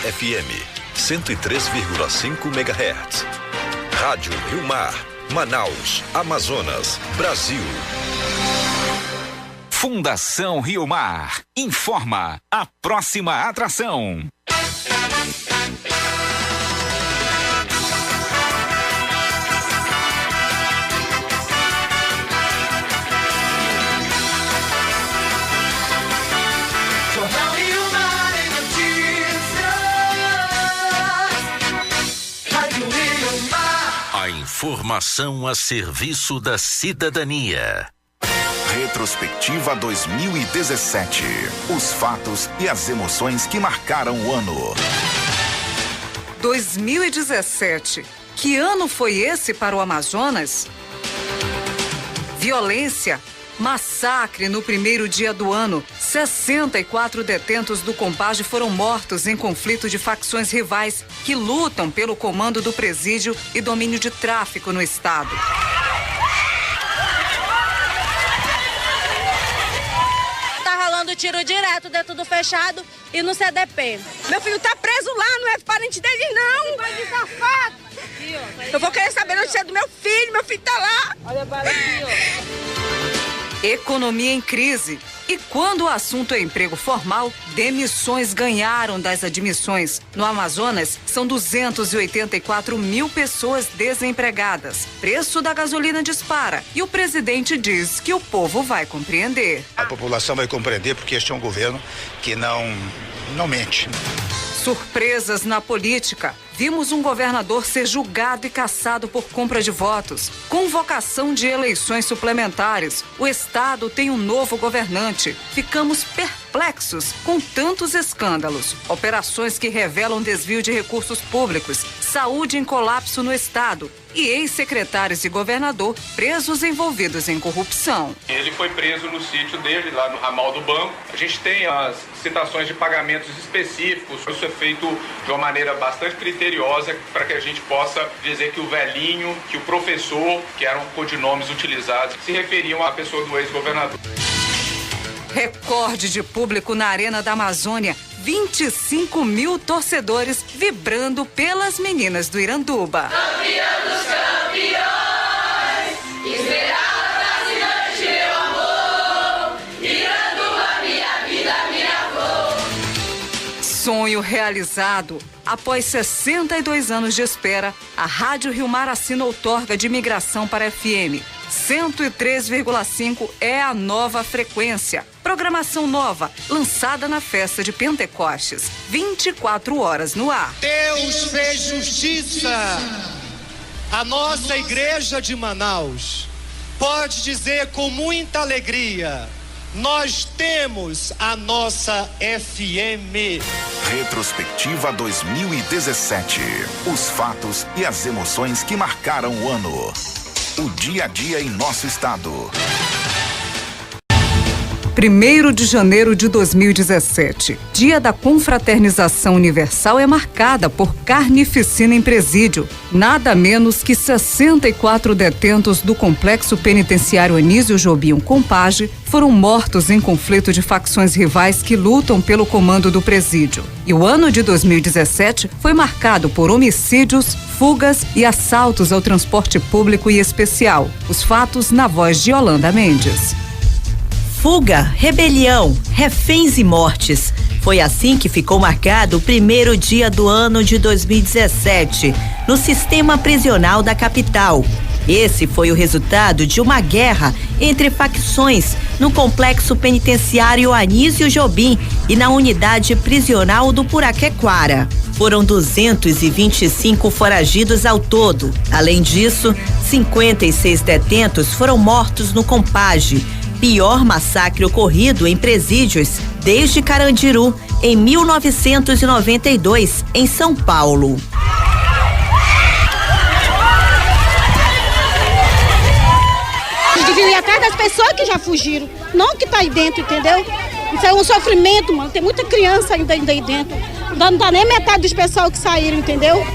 FM 103,5 MHz. Rádio Rio Mar, Manaus, Amazonas, Brasil. Fundação Rio Mar informa a próxima atração. A informação a serviço da cidadania. Retrospectiva 2017. Os fatos e as emoções que marcaram o ano. 2017. Que ano foi esse para o Amazonas? Violência. Massacre no primeiro dia do ano. 64 detentos do Compage foram mortos em conflito de facções rivais que lutam pelo comando do presídio e domínio de tráfico no estado. Tá rolando tiro direto dentro do fechado e no CDP. Meu filho tá preso lá, não é parente dele não. Vai de safado. Eu vou querer saber a notícia do meu filho tá lá. Olha para aqui, ó. Economia em crise. E quando o assunto é emprego formal, demissões ganharam das admissões. No Amazonas, são 284 mil pessoas desempregadas. Preço da gasolina dispara. E o presidente diz que o povo vai compreender. A população vai compreender porque este é um governo que não mente. Surpresas na política. Vimos um governador ser julgado e cassado por compra de votos. Convocação de eleições suplementares. O estado tem um novo governante. Ficamos perplexos com tantos escândalos. Operações que revelam desvio de recursos públicos. Saúde em colapso no estado. E ex-secretários e governador presos envolvidos em corrupção. Ele foi preso no sítio dele, lá no ramal do banco. A gente tem as citações de pagamentos específicos. Isso é feito de uma maneira bastante criteriosa para que a gente possa dizer que o velhinho, que o professor, que eram codinomes utilizados, se referiam à pessoa do ex-governador. Recorde de público na Arena da Amazônia. 25 mil torcedores vibrando pelas meninas do Iranduba. Campeão dos campeões, esperava fascinante meu amor, Iranduba, minha vida, minha flor. Sonho realizado. Após 62 anos de espera, a Rádio Rio Mar assina outorga de migração para FM. 103,5 é a nova frequência. Programação nova, lançada na festa de Pentecostes. 24 horas no ar. Deus fez justiça. A nossa igreja de Manaus pode dizer com muita alegria: nós temos a nossa FM. Retrospectiva 2017. Os fatos e as emoções que marcaram o ano. O dia a dia em nosso estado. 1º de janeiro de 2017, dia da confraternização universal, é marcada por carnificina em presídio. Nada menos que 64 detentos do complexo penitenciário Anísio Jobim Compage foram mortos em conflito de facções rivais que lutam pelo comando do presídio. E o ano de 2017 foi marcado por homicídios, fugas e assaltos ao transporte público e especial. Os fatos na voz de Yolanda Mendes. Fuga, rebelião, reféns e mortes. Foi assim que ficou marcado o primeiro dia do ano de 2017, no sistema prisional da capital. Esse foi o resultado de uma guerra entre facções no complexo penitenciário Anísio Jobim e na unidade prisional do Puraquequara. Foram 225 foragidos ao todo. Além disso, 56 detentos foram mortos no Compage, pior massacre ocorrido em presídios desde Carandiru, em 1992, em São Paulo. Eles deviam ir atrás das pessoas que já fugiram, não que tá aí dentro, entendeu? Isso é um sofrimento, mano. Tem muita criança ainda aí dentro. Não dá nem metade dos pessoal que saíram, entendeu?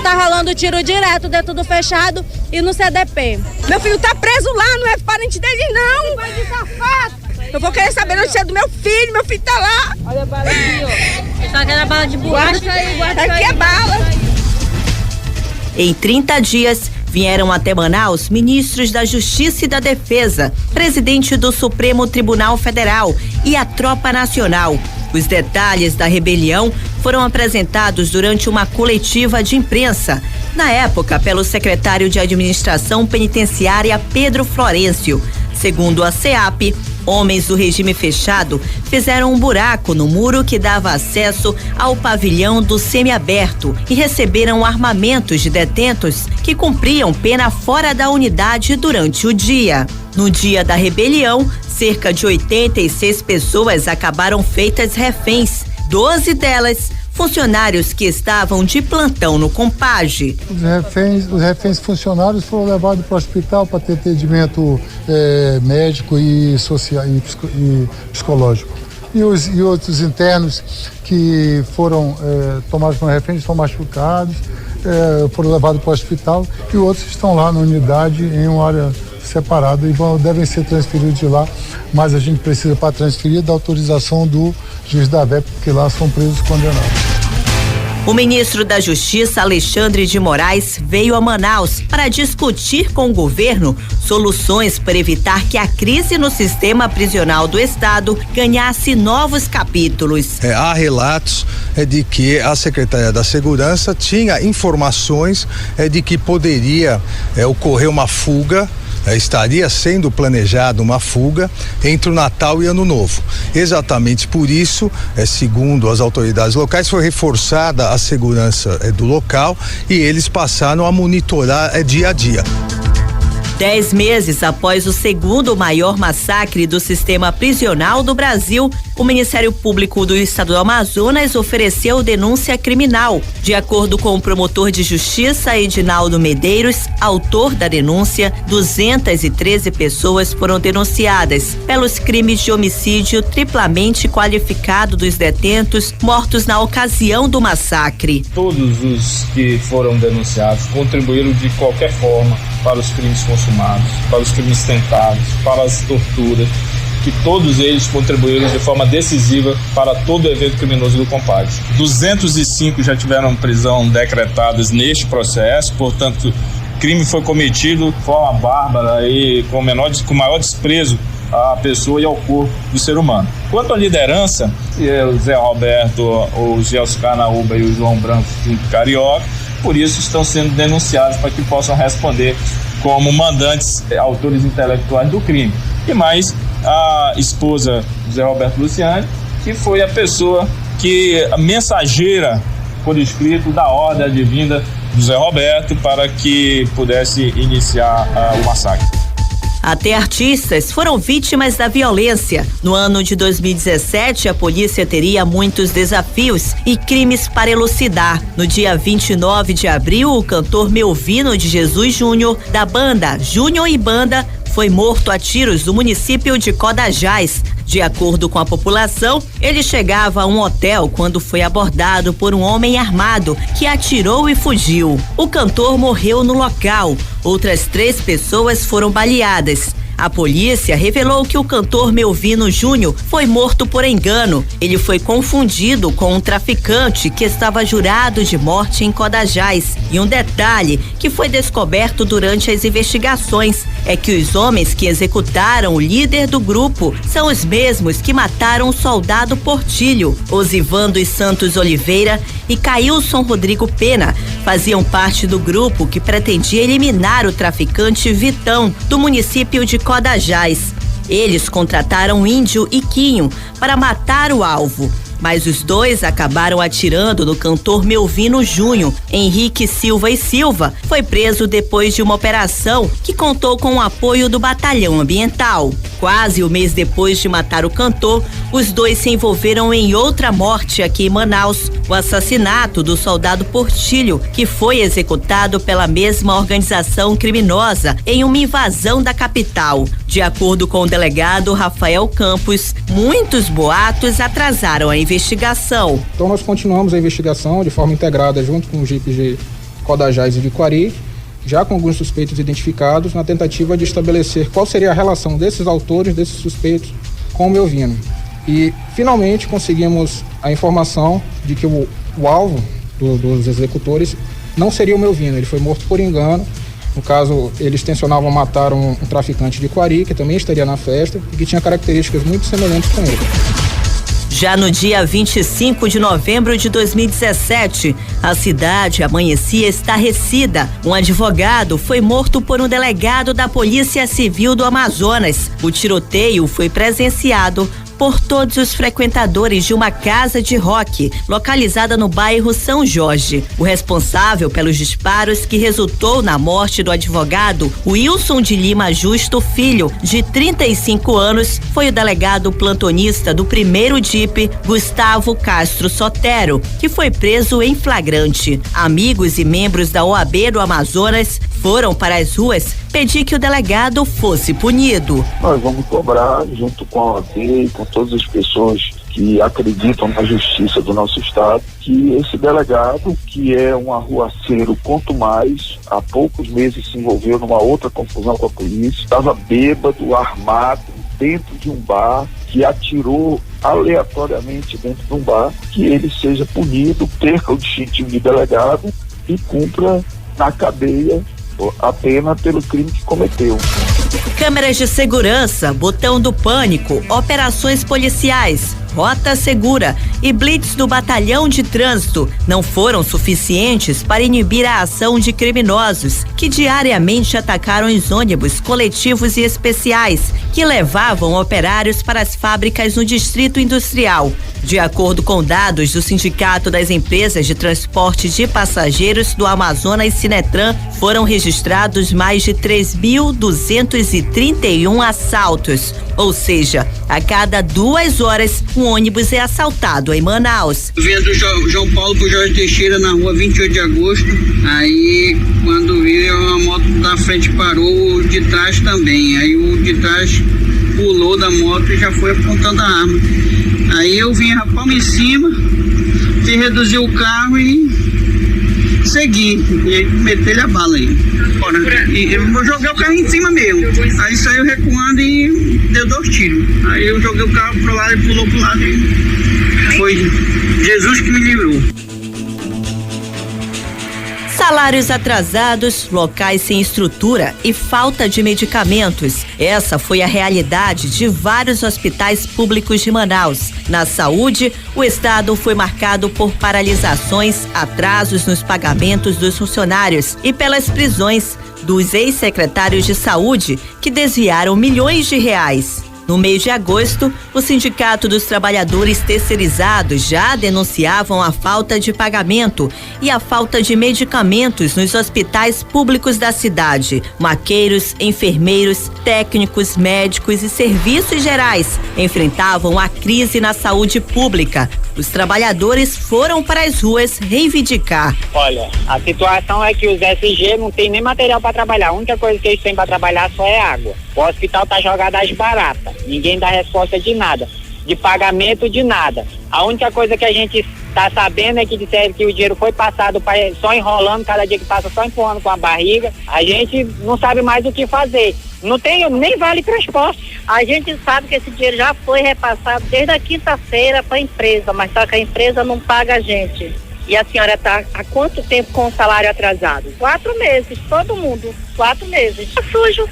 Tá rolando tiro direto dentro do fechado e no CDP. Meu filho tá preso lá, não é parente dele não. Vai de safado. Eu vou querer saber a notícia do meu filho tá lá. Olha a bala aqui, ó. Só aquela bala de borracha. Guarda aqui é bala. Em 30 dias, vieram até Manaus ministros da Justiça e da Defesa, presidente do Supremo Tribunal Federal e a Tropa Nacional. Os detalhes da rebelião foram apresentados durante uma coletiva de imprensa, na época pelo secretário de Administração Penitenciária Pedro Florencio. Segundo a SEAP, homens do regime fechado fizeram um buraco no muro que dava acesso ao pavilhão do semiaberto e receberam armamentos de detentos que cumpriam pena fora da unidade durante o dia. No dia da rebelião, cerca de 86 pessoas acabaram feitas reféns, 12 delas funcionários que estavam de plantão no Compage. Os reféns funcionários foram levados para o hospital para ter atendimento médico e social e psicológico. E outros internos que foram tomados como reféns estão machucados, foram levados para o hospital, e outros estão lá na unidade em uma área separada e devem ser transferidos de lá, mas a gente precisa, para transferir, da autorização do juiz da VEP, porque lá são presos condenados. O ministro da Justiça, Alexandre de Moraes, veio a Manaus para discutir com o governo soluções para evitar que a crise no sistema prisional do estado ganhasse novos capítulos. Há relatos de que a Secretaria da Segurança tinha informações de que poderia ocorrer uma fuga. Estaria sendo planejada uma fuga entre o Natal e Ano Novo. Exatamente por isso, segundo as autoridades locais, foi reforçada a segurança do local e eles passaram a monitorar dia a dia. 10 meses após o segundo maior massacre do sistema prisional do Brasil, o Ministério Público do Estado do Amazonas ofereceu denúncia criminal. De acordo com o promotor de justiça, Edinaldo Medeiros, autor da denúncia, 213 pessoas foram denunciadas pelos crimes de homicídio triplamente qualificado dos detentos mortos na ocasião do massacre. Todos os que foram denunciados contribuíram de qualquer forma para os crimes consumados, para os crimes tentados, para as torturas, que todos eles contribuíram de forma decisiva para todo o evento criminoso do Compage. 205 já tiveram prisão decretadas neste processo, portanto, o crime foi cometido de forma bárbara e com maior desprezo à pessoa e ao corpo do ser humano. Quanto à liderança, o Zé Roberto, o Gelson Carnaúba e o João Branco Carioca, por isso estão sendo denunciados para que possam responder como mandantes, autores intelectuais do crime. E mais a esposa do Zé Roberto Luciani, que foi a pessoa a mensageira por escrito da ordem advinda do Zé Roberto para que pudesse iniciar o massacre. Até artistas foram vítimas da violência. No ano de 2017, a polícia teria muitos desafios e crimes para elucidar. No dia 29 de abril, o cantor Melvino de Jesus Júnior, da banda Júnior e Banda, foi morto a tiros no município de Codajás. De acordo com a população, ele chegava a um hotel quando foi abordado por um homem armado que atirou e fugiu. O cantor morreu no local. Outras 3 pessoas foram baleadas. A polícia revelou que o cantor Melvino Júnior foi morto por engano. Ele foi confundido com um traficante que estava jurado de morte em Codajás. E um detalhe que foi descoberto durante as investigações é que os homens que executaram o líder do grupo são os mesmos que mataram o soldado Portilho. Osivando dos Santos Oliveira e Cailson Rodrigo Pena faziam parte do grupo que pretendia eliminar o traficante Vitão, do município de Codajás. Eles contrataram Índio e Quinho para matar o alvo, mas os dois acabaram atirando no cantor Melvino Júnior. Henrique Silva e Silva foi preso depois de uma operação que contou com o apoio do Batalhão Ambiental. Quase um mês depois de matar o cantor, os dois se envolveram em outra morte aqui em Manaus, o assassinato do soldado Portilho, que foi executado pela mesma organização criminosa em uma invasão da capital. De acordo com o delegado Rafael Campos, muitos boatos atrasaram a investigação. Então nós continuamos a investigação de forma integrada junto com o GIP de Codajás e de Quari, já com alguns suspeitos identificados, na tentativa de estabelecer qual seria a relação desses autores, desses suspeitos, com o Melvino. E finalmente conseguimos a informação de que o alvo dos executores não seria o Melvino, ele foi morto por engano. No caso, eles tensionavam matar um traficante de Quari, que também estaria na festa e que tinha características muito semelhantes com ele. Já no dia 25 de novembro de 2017, a cidade amanhecia estarrecida. Um advogado foi morto por um delegado da Polícia Civil do Amazonas. O tiroteio foi presenciado por todos os frequentadores de uma casa de rock localizada no bairro São Jorge. O responsável pelos disparos que resultou na morte do advogado Wilson de Lima Justo Filho, de 35 anos, foi o delegado plantonista do 1º DIP, Gustavo Castro Sotero, que foi preso em flagrante. Amigos e membros da OAB do Amazonas foram para as ruas pedir que o delegado fosse punido. Nós vamos cobrar, junto com a OAB e com todas as pessoas que acreditam na justiça do nosso estado, que esse delegado, que é um arruaceiro, quanto mais, há poucos meses se envolveu numa outra confusão com a polícia, estava bêbado, armado, dentro de um bar, que atirou aleatoriamente dentro de um bar, que ele seja punido, perca o distintivo de delegado e cumpra na cadeia a pena pelo crime que cometeu. Câmeras de segurança, botão do pânico, operações policiais, rota segura e blitz do batalhão de trânsito não foram suficientes para inibir a ação de criminosos que diariamente atacaram os ônibus coletivos e especiais que levavam operários para as fábricas no Distrito Industrial. De acordo com dados do Sindicato das Empresas de Transporte de Passageiros do Amazonas Sinetran, foram registrados mais de 3.231 assaltos, ou seja, a cada 2 horas um ônibus é assaltado em Manaus. Vinha do João Paulo pro Jorge Teixeira na rua 28 de agosto, aí quando vi a moto da frente parou, o de trás também, aí o de trás pulou da moto e já foi apontando a arma. Aí eu vim rapaz em cima, fiz reduzir o carro e segui, e metei-lhe a bala aí. E eu joguei o carro em cima mesmo. Aí saiu recuando e deu 2 tiros. Aí eu joguei o carro pro lado e pulou pro lado e foi Jesus que me livrou. Salários atrasados, locais sem estrutura e falta de medicamentos. Essa foi a realidade de vários hospitais públicos de Manaus. Na saúde, o estado foi marcado por paralisações, atrasos nos pagamentos dos funcionários e pelas prisões dos ex-secretários de saúde que desviaram milhões de reais. No mês de agosto, o Sindicato dos Trabalhadores Terceirizados já denunciavam a falta de pagamento e a falta de medicamentos nos hospitais públicos da cidade. Maqueiros, enfermeiros, técnicos, médicos e serviços gerais enfrentavam a crise na saúde pública. Os trabalhadores foram para as ruas reivindicar. Olha, a situação é que os SG não tem nem material para trabalhar. A única coisa que eles têm para trabalhar só é água. O hospital tá jogado às baratas. Ninguém dá resposta de nada. De pagamento de nada. A única coisa que a gente tá sabendo é que disseram que o dinheiro foi passado só enrolando, cada dia que passa só empurrando com a barriga. A gente não sabe mais o que fazer. Não tem nem vale transporte. A gente sabe que esse dinheiro já foi repassado desde a quinta-feira para a empresa, mas só que a empresa não paga a gente. E a senhora está há quanto tempo com o salário atrasado? 4 meses, todo mundo, 4 meses. Sujo,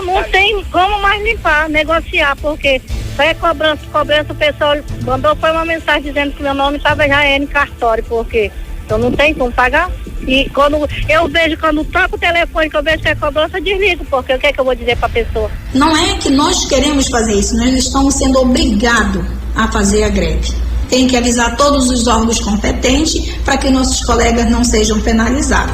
não tem como mais limpar, negociar, porque só é cobrança, o pessoal mandou foi uma mensagem dizendo que meu nome estava já em cartório, porque eu não tenho como pagar. E quando eu vejo, quando toco o telefone, que eu vejo que é cobrança, eu desligo, porque o que é que eu vou dizer para a pessoa? Não é que nós queremos fazer isso, nós estamos sendo obrigados a fazer a greve. Tem que avisar todos os órgãos competentes para que nossos colegas não sejam penalizados.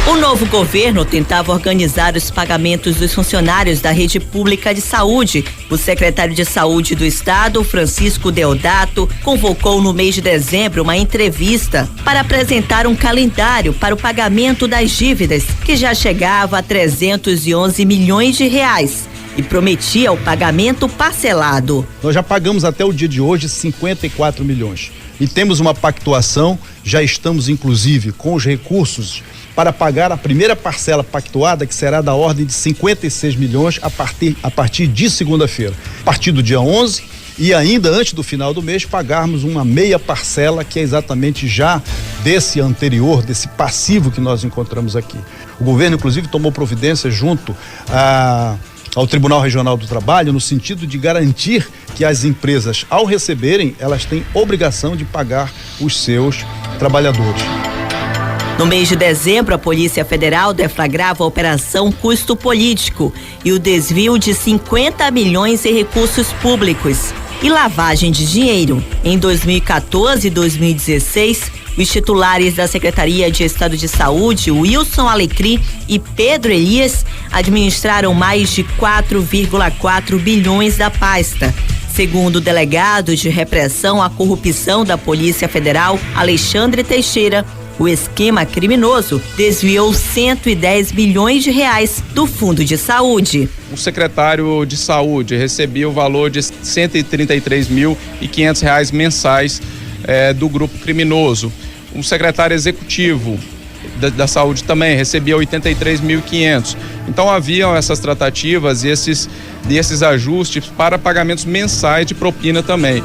O novo governo tentava organizar os pagamentos dos funcionários da rede pública de saúde. O secretário de Saúde do Estado, Francisco Deodato, convocou no mês de dezembro uma entrevista para apresentar um calendário para o pagamento das dívidas, que já chegava a 311 milhões de reais. E prometia o pagamento parcelado. Nós já pagamos até o dia de hoje 54 milhões. E temos uma pactuação, já estamos inclusive com os recursos para pagar a primeira parcela pactuada, que será da ordem de 56 milhões a partir de segunda-feira. A partir do dia 11 e ainda antes do final do mês, pagarmos uma meia parcela, que é exatamente já desse anterior, desse passivo que nós encontramos aqui. O governo, inclusive, tomou providência junto ao Tribunal Regional do Trabalho, no sentido de garantir que as empresas, ao receberem, elas têm obrigação de pagar os seus trabalhadores. No mês de dezembro, a Polícia Federal deflagrava a Operação Custo Político e o desvio de 50 milhões em recursos públicos e lavagem de dinheiro. Em 2014 e 2016, os titulares da Secretaria de Estado de Saúde, Wilson Alecrim e Pedro Elias, administraram mais de 4,4 bilhões da pasta. Segundo o delegado de repressão à corrupção da Polícia Federal, Alexandre Teixeira, o esquema criminoso desviou 110 bilhões de reais do Fundo de Saúde. O secretário de Saúde recebia o valor de R$133.500 mensais do grupo criminoso. O secretário executivo da Saúde também recebia 83.500. Então haviam essas tratativas e esses ajustes para pagamentos mensais de propina também.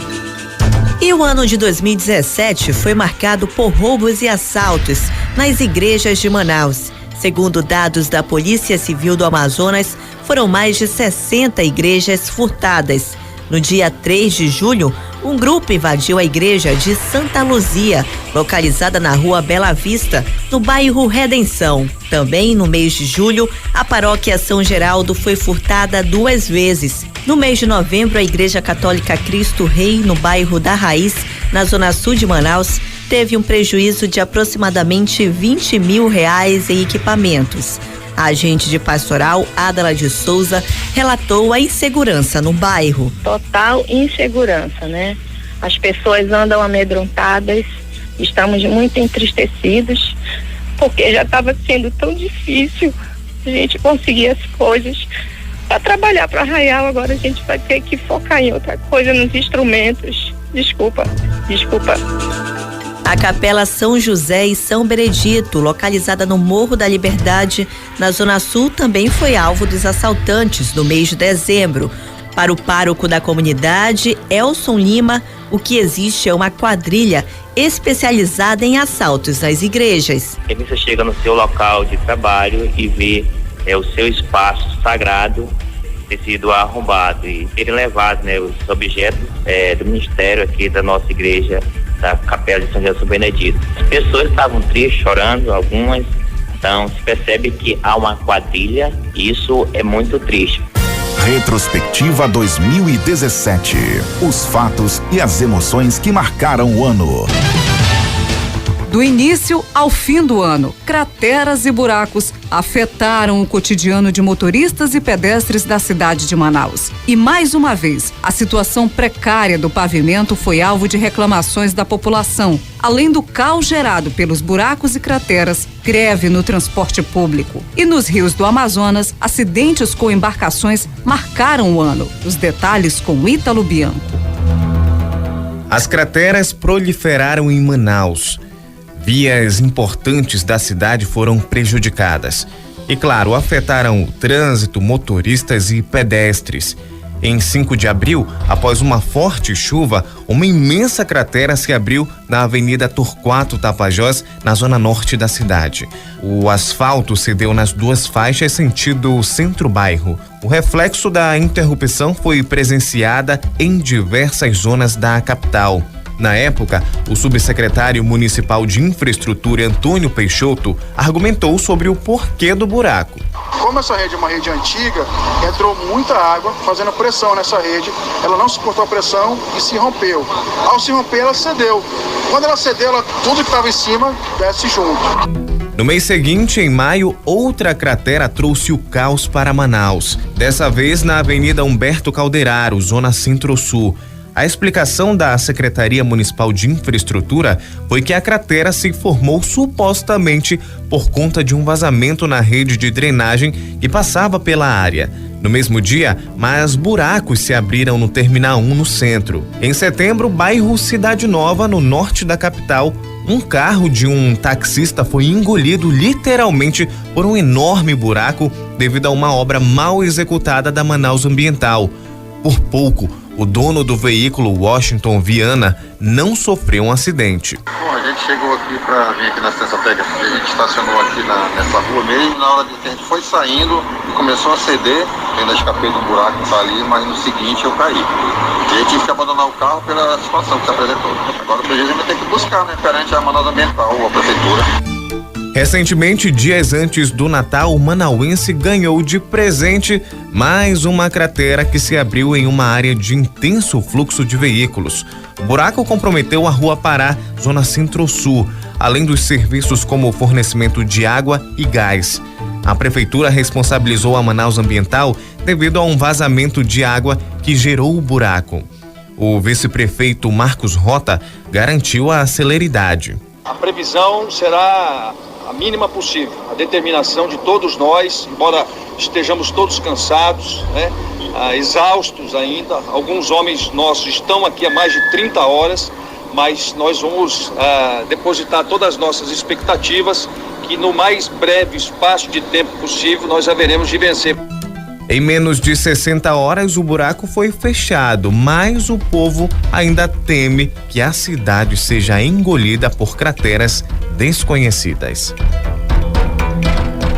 E o ano de 2017 foi marcado por roubos e assaltos nas igrejas de Manaus. Segundo dados da Polícia Civil do Amazonas, foram mais de 60 igrejas furtadas. No dia 3 de julho, um grupo invadiu a igreja de Santa Luzia, localizada na rua Bela Vista, no bairro Redenção. Também no mês de julho, a paróquia São Geraldo foi furtada 2 vezes. No mês de novembro, a Igreja Católica Cristo Rei, no bairro da Raiz, na zona sul de Manaus, teve um prejuízo de aproximadamente R$20 mil em equipamentos. A agente de pastoral, Adela de Souza, relatou a insegurança no bairro. Total insegurança, né? As pessoas andam amedrontadas, estamos muito entristecidos, porque já estava sendo tão difícil a gente conseguir as coisas. Para trabalhar para Arraial, agora a gente vai ter que focar em outra coisa, nos instrumentos. Desculpa. A Capela São José e São Benedito, localizada no Morro da Liberdade, na Zona Sul, também foi alvo dos assaltantes no mês de dezembro. Para o pároco da comunidade, Elson Lima, o que existe é uma quadrilha especializada em assaltos nas igrejas. Você chega no seu local de trabalho e vê o seu espaço sagrado ter sido arrombado e terem levado, os objetos do ministério aqui da nossa igreja, da Capela de São José São Benedito. As pessoas estavam tristes, chorando, algumas, então se percebe que há uma quadrilha e isso é muito triste. Retrospectiva 2017. Os fatos e as emoções que marcaram o ano. Do início ao fim do ano, crateras e buracos afetaram o cotidiano de motoristas e pedestres da cidade de Manaus. E mais uma vez, a situação precária do pavimento foi alvo de reclamações da população. Além do caos gerado pelos buracos e crateras, greve no transporte público. E nos rios do Amazonas, acidentes com embarcações marcaram o ano. Os detalhes com Ítalo Bianco. As crateras proliferaram em Manaus. Vias importantes da cidade foram prejudicadas. E, claro, afetaram o trânsito, motoristas e pedestres. Em 5 de abril, após uma forte chuva, uma imensa cratera se abriu na Avenida Torquato Tapajós, na zona norte da cidade. O asfalto cedeu nas 2 faixas sentido centro-bairro. O reflexo da interrupção foi presenciada em diversas zonas da capital. Na época, o subsecretário municipal de infraestrutura, Antônio Peixoto, argumentou sobre o porquê do buraco. Como essa rede é uma rede antiga, entrou muita água fazendo pressão nessa rede, ela não suportou a pressão e se rompeu. Ao se romper, ela cedeu. Quando ela cedeu, tudo que estava em cima desce junto. No mês seguinte, em maio, outra cratera trouxe o caos para Manaus. Dessa vez na Avenida Humberto Calderaro, zona centro-sul. A explicação da Secretaria Municipal de Infraestrutura foi que a cratera se formou supostamente por conta de um vazamento na rede de drenagem que passava pela área. No mesmo dia, mais buracos se abriram no Terminal 1 no centro. Em setembro, bairro Cidade Nova, no norte da capital, um carro de um taxista foi engolido literalmente por um enorme buraco devido a uma obra mal executada da Manaus Ambiental. Por pouco, o dono do veículo, Washington Viana, não sofreu um acidente. Bom, a gente chegou aqui para vir aqui na assistência técnica, a gente estacionou aqui nessa rua mesmo, na hora que a gente foi saindo, começou a ceder, eu ainda escapei do buraco que tá ali, mas no seguinte eu caí. E aí tive que abandonar o carro pela situação que se apresentou. Agora o prejuízo vai ter que buscar, né, perante a Manaus Ambiental, a prefeitura. Recentemente, dias antes do Natal, o manauense ganhou de presente mais uma cratera que se abriu em uma área de intenso fluxo de veículos. O buraco comprometeu a Rua Pará, zona centro-sul, além dos serviços como o fornecimento de água e gás. A prefeitura responsabilizou a Manaus Ambiental devido a um vazamento de água que gerou o buraco. O vice-prefeito Marcos Rota garantiu a celeridade. A previsão será a mínima possível, a determinação de todos nós, embora estejamos todos cansados, né, exaustos ainda. Alguns homens nossos estão aqui há mais de 30 horas, mas nós vamos depositar todas as nossas expectativas que no mais breve espaço de tempo possível nós haveremos de vencer. Em menos de 60 horas, o buraco foi fechado, mas o povo ainda teme que a cidade seja engolida por crateras desconhecidas.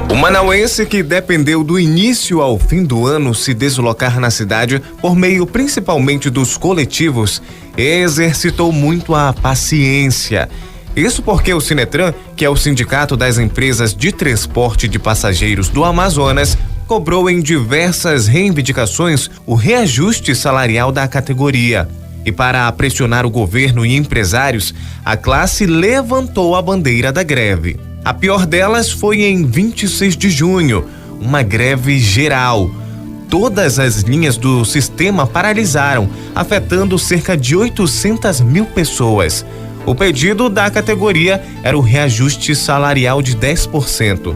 O manauense, que dependeu do início ao fim do ano se deslocar na cidade por meio principalmente dos coletivos, exercitou muito a paciência. Isso porque o Sinetran, que é o Sindicato das Empresas de Transporte de Passageiros do Amazonas, cobrou em diversas reivindicações o reajuste salarial da categoria. E para pressionar o governo e empresários, a classe levantou a bandeira da greve. A pior delas foi em 26 de junho, uma greve geral. Todas as linhas do sistema paralisaram, afetando cerca de 800 mil pessoas. O pedido da categoria era o reajuste salarial de 10%.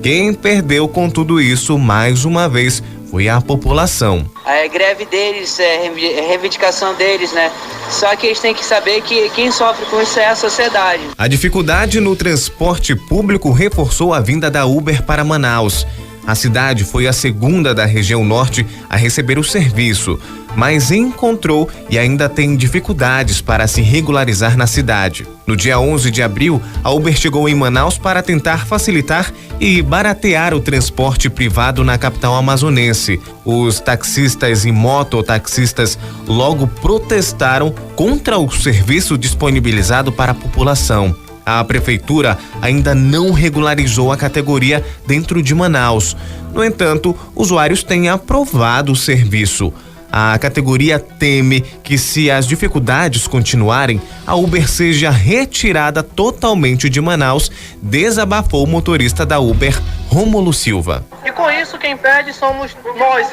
Quem perdeu com tudo isso, mais uma vez, foi a população. A greve deles, é reivindicação deles, né? Só que eles têm que saber que quem sofre com isso é a sociedade. A dificuldade no transporte público reforçou a vinda da Uber para Manaus. A cidade foi a segunda da região norte a receber o serviço, mas encontrou e ainda tem dificuldades para se regularizar na cidade. No dia 11 de abril, a Uber chegou em Manaus para tentar facilitar e baratear o transporte privado na capital amazonense. Os taxistas e mototaxistas logo protestaram contra o serviço disponibilizado para a população. A prefeitura ainda não regularizou a categoria dentro de Manaus. No entanto, usuários têm aprovado o serviço. A categoria teme que, se as dificuldades continuarem, a Uber seja retirada totalmente de Manaus, desabafou o motorista da Uber, Rômulo Silva. E com isso, quem perde somos nós,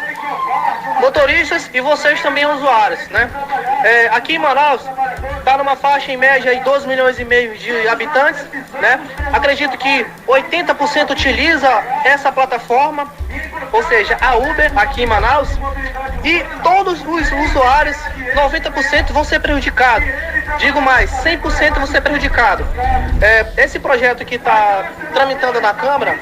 motoristas, e vocês também usuários, né? Aqui em Manaus está numa faixa em média de 12 milhões e meio de habitantes, né? Acredito que 80% utiliza essa plataforma, ou seja, a Uber aqui em Manaus, e todos os usuários, 90% vão ser prejudicados. Digo mais, 100% vão ser prejudicados. Esse projeto que está tramitando na Câmara,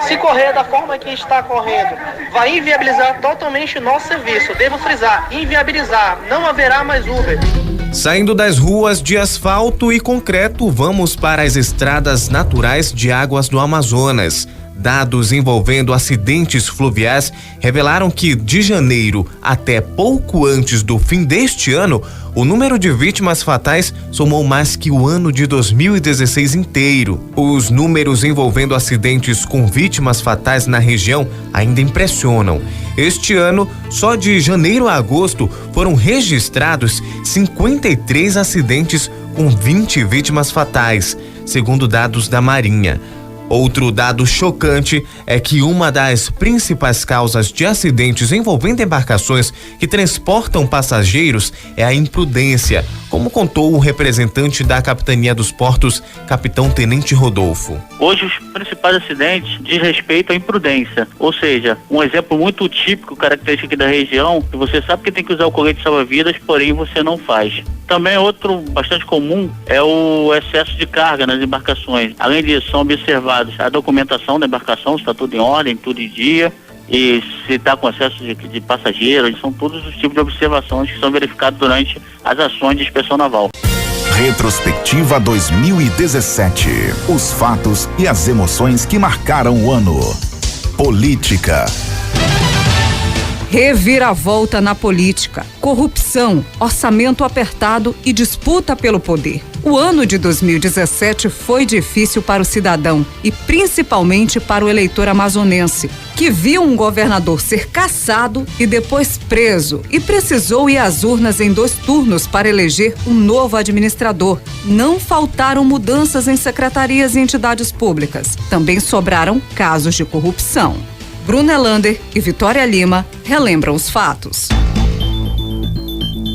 se correr da forma que está correndo, vai inviabilizar totalmente o nosso serviço. Devo frisar, inviabilizar, não haverá mais Uber. Saindo das ruas de asfalto e concreto, vamos para as estradas naturais de águas do Amazonas. Dados envolvendo acidentes fluviais revelaram que, de janeiro até pouco antes do fim deste ano, o número de vítimas fatais somou mais que o ano de 2016 inteiro. Os números envolvendo acidentes com vítimas fatais na região ainda impressionam. Este ano, só de janeiro a agosto, foram registrados 53 acidentes com 20 vítimas fatais, segundo dados da Marinha. Outro dado chocante é que uma das principais causas de acidentes envolvendo embarcações que transportam passageiros é a imprudência, como contou o representante da Capitania dos Portos, Capitão Tenente Rodolfo. Hoje os principais acidentes diz respeito à imprudência, ou seja, um exemplo muito típico, característico aqui da região, que você sabe que tem que usar o colete salva-vidas, porém você não faz. Também outro bastante comum é o excesso de carga nas embarcações. Além disso, são observados a documentação da embarcação, se está tudo em ordem, tudo em dia, e se está com excesso de passageiros. São todos os tipos de observações que são verificados durante as ações de inspeção naval. Retrospectiva 2017. Os fatos e as emoções que marcaram o ano. Política. Reviravolta na política, corrupção, orçamento apertado e disputa pelo poder. O ano de 2017 foi difícil para o cidadão e principalmente para o eleitor amazonense, que viu um governador ser cassado e depois preso e precisou ir às urnas em 2 turnos para eleger um novo administrador. Não faltaram mudanças em secretarias e entidades públicas. Também sobraram casos de corrupção. Bruna Elander e Vitória Lima relembram os fatos.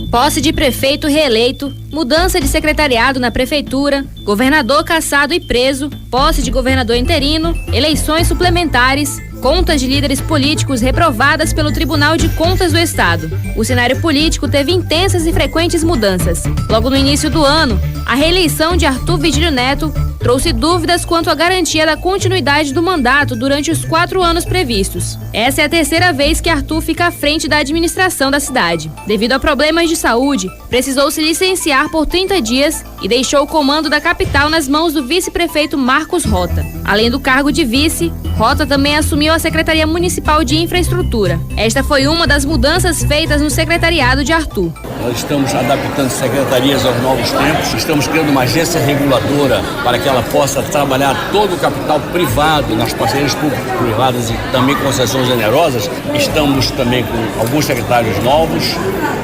Posse de prefeito reeleito, mudança de secretariado na prefeitura, governador cassado e preso, posse de governador interino, eleições suplementares, contas de líderes políticos reprovadas pelo Tribunal de Contas do Estado. O cenário político teve intensas e frequentes mudanças. Logo no início do ano, a reeleição de Arthur Vigílio Neto trouxe dúvidas quanto à garantia da continuidade do mandato durante os 4 anos previstos. Essa é a 3ª vez que Arthur fica à frente da administração da cidade. Devido a problemas de saúde, precisou se licenciar por 30 dias e deixou o comando da capital nas mãos do vice-prefeito Marcos Rota. Além do cargo de vice, Rota também assumiu a Secretaria Municipal de Infraestrutura. Esta foi uma das mudanças feitas no secretariado de Arthur. Nós estamos adaptando secretarias aos novos tempos, estamos criando uma agência reguladora para que ela possa trabalhar todo o capital privado nas parcerias público-privadas e também concessões generosas. Estamos também com alguns secretários novos,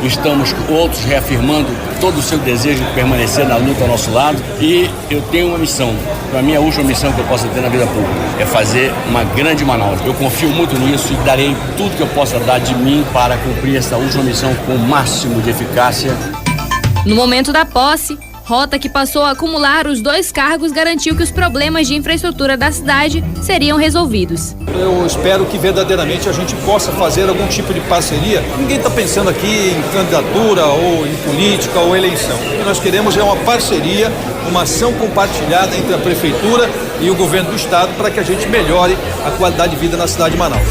estamos com outros reafirmando todo o seu desejo de permanecer na luta ao nosso lado, e eu tenho uma missão, para mim a última missão que eu possa ter na vida pública é fazer uma grande Manaus. Eu confio muito nisso e darei tudo que eu possa dar de mim para cumprir essa última missão com o máximo de eficácia. No momento da posse, Rota, que passou a acumular os 2 cargos, garantiu que os problemas de infraestrutura da cidade seriam resolvidos. Eu espero que verdadeiramente a gente possa fazer algum tipo de parceria. Ninguém está pensando aqui em candidatura ou em política ou eleição. O que nós queremos é uma parceria, uma ação compartilhada entre a prefeitura e o governo do estado para que a gente melhore a qualidade de vida na cidade de Manaus.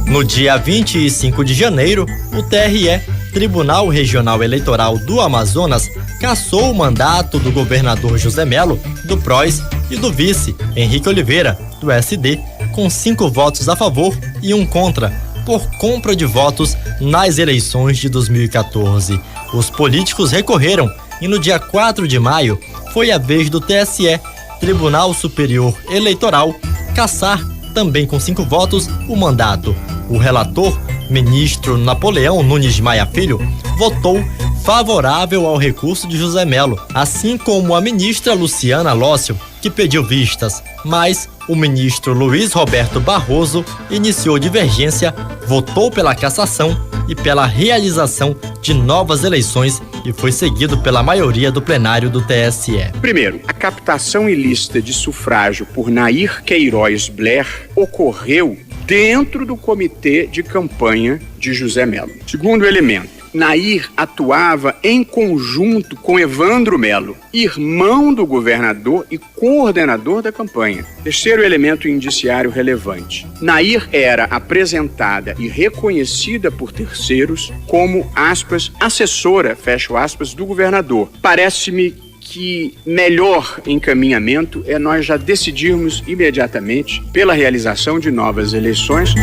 No dia 25 de janeiro, o TRE, Tribunal Regional Eleitoral do Amazonas, cassou o mandato do governador José Melo, do PROS, e do vice, Henrique Oliveira, do SD, com 5 votos a favor e 1 contra, por compra de votos nas eleições de 2014. Os políticos recorreram e no dia 4 de maio foi a vez do TSE, Tribunal Superior Eleitoral, cassar, também com 5 votos, o mandato. O relator, ministro Napoleão Nunes Maia Filho, votou favorável ao recurso de José Melo, assim como a ministra Luciana Lócio, que pediu vistas, mas o ministro Luiz Roberto Barroso iniciou divergência, votou pela cassação e pela realização de novas eleições e foi seguido pela maioria do plenário do TSE. Primeiro, a captação ilícita de sufrágio por Nair Queiroz Blair ocorreu dentro do comitê de campanha de José Melo. Segundo elemento, Nair atuava em conjunto com Evandro Melo, irmão do governador e coordenador da campanha. Terceiro elemento indiciário relevante. Nair era apresentada e reconhecida por terceiros como, aspas, assessora, fecho aspas, do governador. Parece-me que melhor encaminhamento é nós já decidirmos imediatamente pela realização de novas eleições.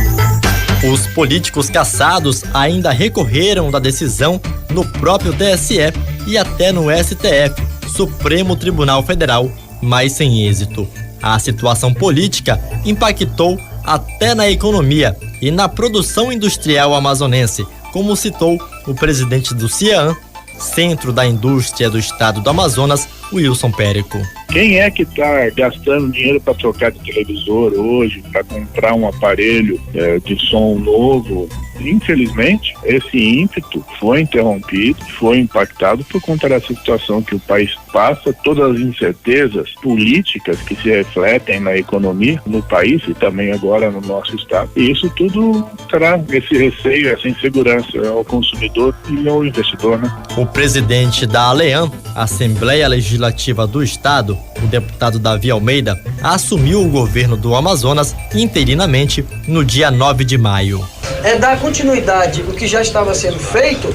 Os políticos cassados ainda recorreram da decisão no próprio TSE e até no STF, Supremo Tribunal Federal, mas sem êxito. A situação política impactou até na economia e na produção industrial amazonense, como citou o presidente do CIAN, Centro da Indústria do Estado do Amazonas, Wilson Périco. Quem é que está gastando dinheiro para trocar de televisor hoje, para comprar um aparelho de som novo? Infelizmente, esse ímpeto foi interrompido, foi impactado por conta dessa situação que o país passa, todas as incertezas políticas que se refletem na economia no país e também agora no nosso estado. E isso tudo traz esse receio, essa insegurança ao consumidor e ao investidor, né? O presidente da ALEAN, Assembleia Legislativa do Estado, o deputado Davi Almeida, assumiu o governo do Amazonas interinamente no dia 9 de maio. É dar continuidade ao que já estava sendo feito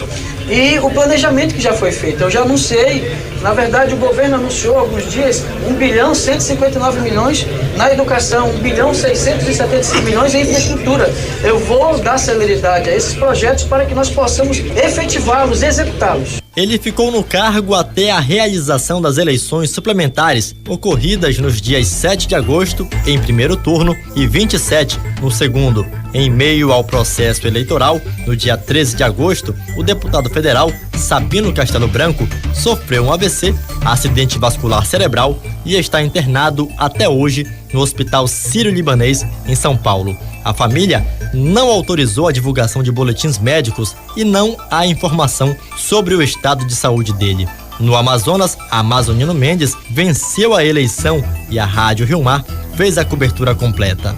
e o planejamento que já foi feito. Eu já anunciei, na verdade o governo anunciou há alguns dias 1.159 bilhões na educação, 1.675 bilhões em infraestrutura. Eu vou dar celeridade a esses projetos para que nós possamos efetivá-los, executá-los. Ele ficou no cargo até a realização das eleições suplementares, ocorridas nos dias 7 de agosto, em primeiro turno, e 27, no segundo. Em meio ao processo eleitoral, no dia 13 de agosto, o deputado federal Sabino Castelo Branco sofreu um AVC, acidente vascular cerebral, e está internado até hoje no Hospital Sírio-Libanês, em São Paulo. A família não autorizou a divulgação de boletins médicos e não há informação sobre o estado de saúde dele. No Amazonas, Amazonino Mendes venceu a eleição e a Rádio Rio Mar fez a cobertura completa.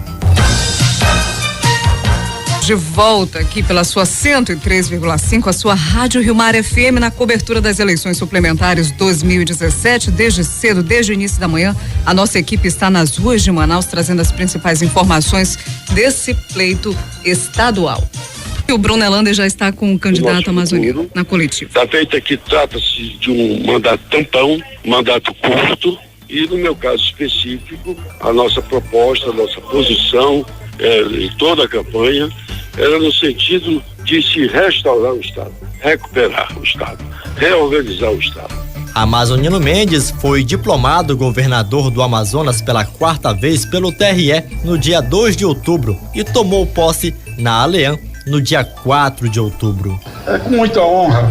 De volta aqui pela sua 103,5, a sua Rádio Rio Mar FM, na cobertura das eleições suplementares 2017. Desde cedo, desde o início da manhã, a nossa equipe está nas ruas de Manaus trazendo as principais informações desse pleito estadual. O Bruno Elander já está com o candidato amazonino na coletiva. Está feito aqui, trata-se de um mandato tampão, mandato curto, e no meu caso específico, a nossa proposta, a nossa posição em toda a campanha era no sentido de se restaurar o Estado, recuperar o Estado, reorganizar o Estado. Amazonino Mendes foi diplomado governador do Amazonas pela 4ª vez pelo TRE no dia 2 de outubro e tomou posse na ALEAN no dia 4 de outubro. É com muita honra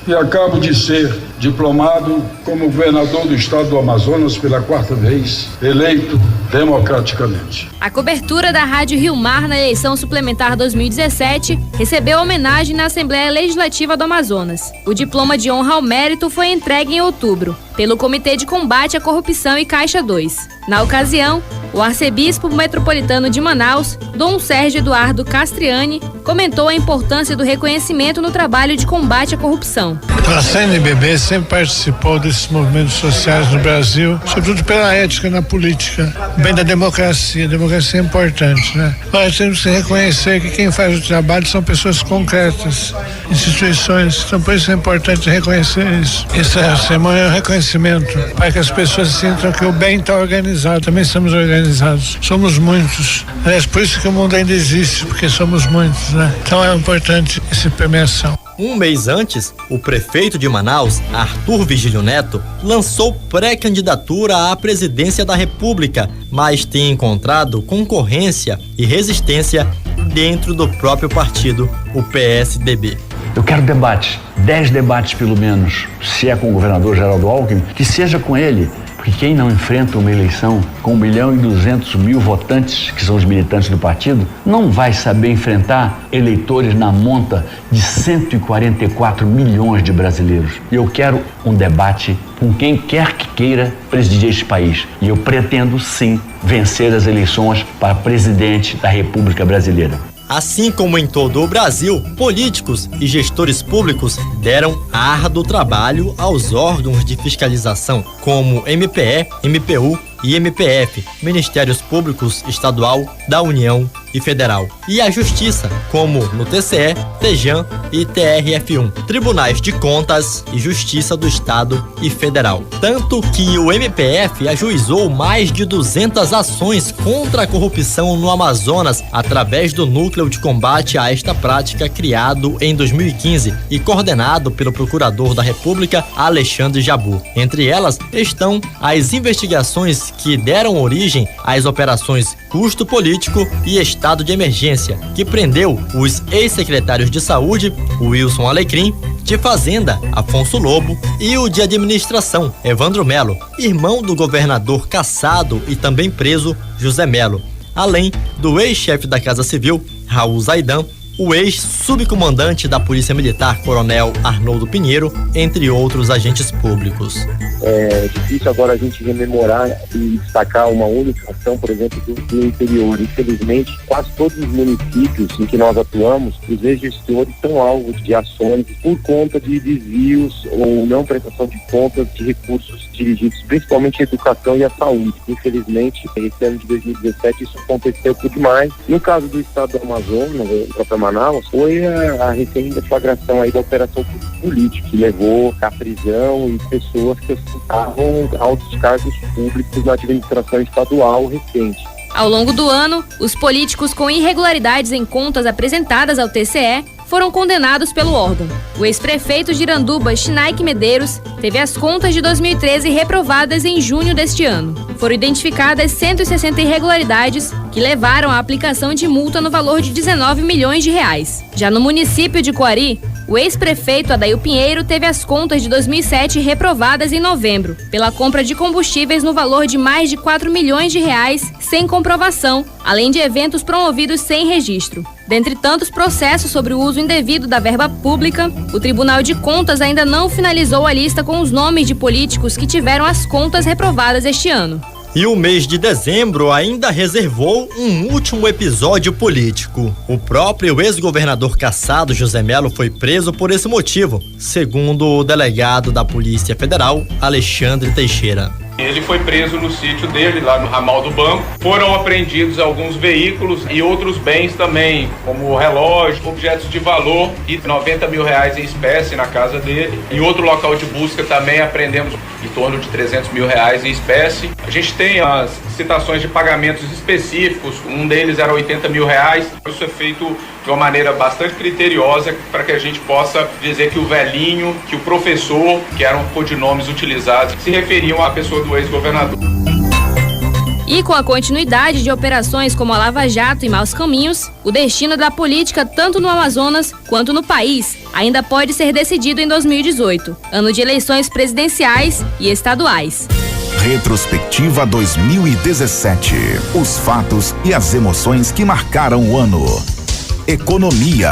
que acabo de ser diplomado como governador do estado do Amazonas pela 4ª vez, eleito democraticamente. A cobertura da Rádio Rio Mar na eleição suplementar 2017 recebeu homenagem na Assembleia Legislativa do Amazonas. O diploma de honra ao mérito foi entregue em outubro pelo Comitê de Combate à Corrupção e Caixa 2. Na ocasião, o arcebispo metropolitano de Manaus, Dom Sérgio Eduardo Castriani, comentou a importância do reconhecimento no trabalho de combate à corrupção. A CNBB sempre participou desses movimentos sociais no Brasil, sobretudo pela ética na política, bem da democracia. A democracia é importante, né? Nós temos que reconhecer que quem faz o trabalho são pessoas concretas, instituições, então por isso é importante reconhecer isso. Essa semana é um reconhecimento para que as pessoas sintam que o bem está organizado, também estamos organizados. Somos muitos. É por isso que o mundo ainda existe, porque somos muitos, né? Então é importante essa premiação. Um mês antes, o prefeito de Manaus, Arthur Vigílio Neto, lançou pré-candidatura à presidência da República, mas tem encontrado concorrência e resistência dentro do próprio partido, o PSDB. Eu quero debate, 10 debates pelo menos, se é com o governador Geraldo Alckmin, que seja com ele. Porque quem não enfrenta uma eleição com 1.200.000 votantes, que são os militantes do partido, não vai saber enfrentar eleitores na monta de 144 milhões de brasileiros. E eu quero um debate com quem quer que queira presidir este país. E eu pretendo, sim, vencer as eleições para presidente da República Brasileira. Assim como em todo o Brasil, políticos e gestores públicos deram árduo trabalho aos órgãos de fiscalização, como MPE, MPU e MPF, Ministérios Públicos Estadual, da União e Federal, e a Justiça, como no TCE, TEJAN e TRF1, Tribunais de Contas e Justiça do Estado e Federal. Tanto que o MPF ajuizou mais de 200 ações contra a corrupção no Amazonas, através do Núcleo de Combate a esta prática criado em 2015 e coordenado pelo Procurador da República, Alexandre Jabu. Entre elas estão as investigações que deram origem às operações Custo Político e Estado de Emergência, que prendeu os ex-secretários de Saúde, Wilson Alecrim, de Fazenda, Afonso Lobo, e o de Administração, Evandro Melo, irmão do governador cassado e também preso, José Melo, além do ex-chefe da Casa Civil, Raul Zaidan, o ex-subcomandante da Polícia Militar, Coronel Arnoldo Pinheiro, entre outros agentes públicos. É difícil agora a gente rememorar e destacar uma única ação, por exemplo, do interior. Infelizmente, quase todos os municípios em que nós atuamos, os ex-gestores são alvos de ações por conta de desvios ou não prestação de contas de recursos dirigidos principalmente à educação e à saúde. Infelizmente, esse ano de 2017 isso aconteceu por demais. No caso do estado do Amazonas, no próprio Manaus, foi a deflagração aí da operação política, que levou à prisão e pessoas que estavam altos cargos públicos na administração estadual recente. Ao longo do ano, os políticos com irregularidades em contas apresentadas ao TCE foram condenados pelo órgão. O ex-prefeito de Iranduba, Chinaik Medeiros, teve as contas de 2013 reprovadas em junho deste ano. Foram identificadas 160 irregularidades que levaram à aplicação de multa no valor de 19 milhões de reais. Já no município de Coari, o ex-prefeito Adail Pinheiro teve as contas de 2007 reprovadas em novembro, pela compra de combustíveis no valor de mais de 4 milhões de reais, sem comprovação, além de eventos promovidos sem registro. Dentre tantos processos sobre o uso indevido da verba pública, o Tribunal de Contas ainda não finalizou a lista com os nomes de políticos que tiveram as contas reprovadas este ano. E o mês de dezembro ainda reservou um último episódio político. O próprio ex-governador cassado José Melo foi preso por esse motivo, segundo o delegado da Polícia Federal, Alexandre Teixeira. Ele foi preso no sítio dele, lá no ramal do banco. Foram apreendidos alguns veículos e outros bens também, como relógio, objetos de valor e 90 mil reais em espécie na casa dele. Em outro local de busca também apreendemos em torno de 300 mil reais em espécie. A gente tem as citações de pagamentos específicos, um deles era 80 mil reais. Isso é feito de uma maneira bastante criteriosa para que a gente possa dizer que o velhinho, que o professor, que eram codinomes utilizados, se referiam à pessoa do ex-governador. E com a continuidade de operações como a Lava Jato e Maus Caminhos, o destino da política tanto no Amazonas quanto no país ainda pode ser decidido em 2018, ano de eleições presidenciais e estaduais. Retrospectiva 2017. Os fatos e as emoções que marcaram o ano. Economia.